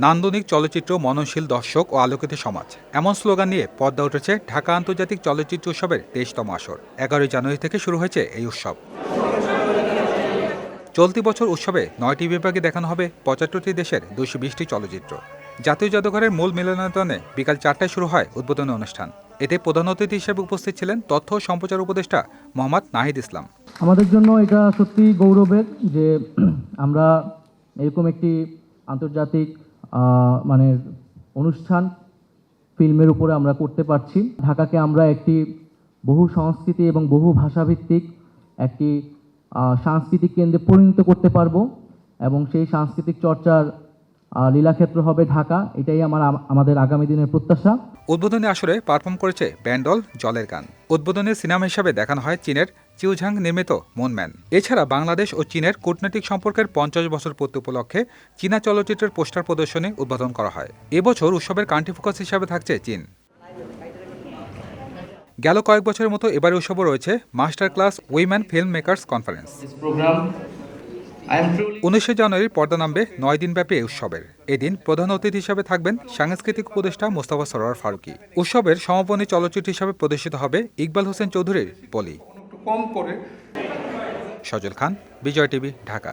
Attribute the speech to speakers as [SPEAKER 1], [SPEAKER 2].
[SPEAKER 1] নান্দনিক চলচ্চিত্র, মননশীল দর্শক ও আলোকিত সমাজ, এমন স্লোগান নিয়ে পদ্মা উঠেছে ঢাকা আন্তর্জাতিক চলচ্চিত্র উৎসবের ২৩তম আসর। ১১ জানুয়ারি থেকে শুরু হয়েছে এই উৎসব। চলতি বছর উৎসবে ৯টি বিভাগে দেখানো হবে ৭৫টি দেশের ২২০টি চলচ্চিত্র। জাতীয় জাদুঘরের মূল মিলনায়তনে বিকাল ৪টায় শুরু হয় উদ্বোধনী অনুষ্ঠান। এতে প্রধান অতিথি হিসেবে উপস্থিত ছিলেন তথ্য ও সম্প্রচার উপদেষ্টা মোহাম্মদ নাহিদ ইসলাম।
[SPEAKER 2] আমাদের জন্য এটা সত্যি গৌরবের যে আমরা এরকম একটি আন্তর্জাতিক অনুষ্ঠান ফিল্মের উপরে আমরা করতে পারছি। ঢাকাকে আমরা একটি বহু সংস্কৃতি এবং বহু ভাষাভিত্তিক একটি সাংস্কৃতিক কেন্দ্রে পরিণত করতে পারবো এবং সেই সাংস্কৃতিক চর্চার লীলাক্ষেত্র হবে ঢাকা। এটাই আমাদের আগামী দিনের প্রত্যাশা।
[SPEAKER 1] উদ্বোধনী আসরে পারফর্ম করেছে ব্যান্ডল জলের গান। উদ্বোধনী সিনেমা হিসাবে দেখানো হয় চীনের চিউঝাং নির্মিত মুনম্যান। এছাড়া বাংলাদেশ ও চীনের কূটনৈতিক সম্পর্কের ৫০ বছর পূর্তি উপলক্ষে চীনা চলচ্চিত্রের পোস্টার প্রদর্শনী উদ্বোধন করা হয়। এবছর উৎসবের কান্ট্রি ফোকাস হিসাবে থাকছে চীন। গেল কয়েক বছরের মতো এবারে উৎসবও রয়েছে master class women film makers conference. ১৯ জানুয়ারির পর্দা নামবে ৯ দিনব্যাপী এই উৎসবের। এদিন প্রধান অতিথি হিসেবে থাকবেন সাংস্কৃতিক উপদেষ্টা মোস্তফা সরোয়ার ফারুকী। উৎসবের সমাপনী চলচ্চিত্র হিসেবে প্রদর্শিত হবে ইকবাল হোসেন চৌধুরীর পলি। সজল খান, বিজয় টিভি, ঢাকা।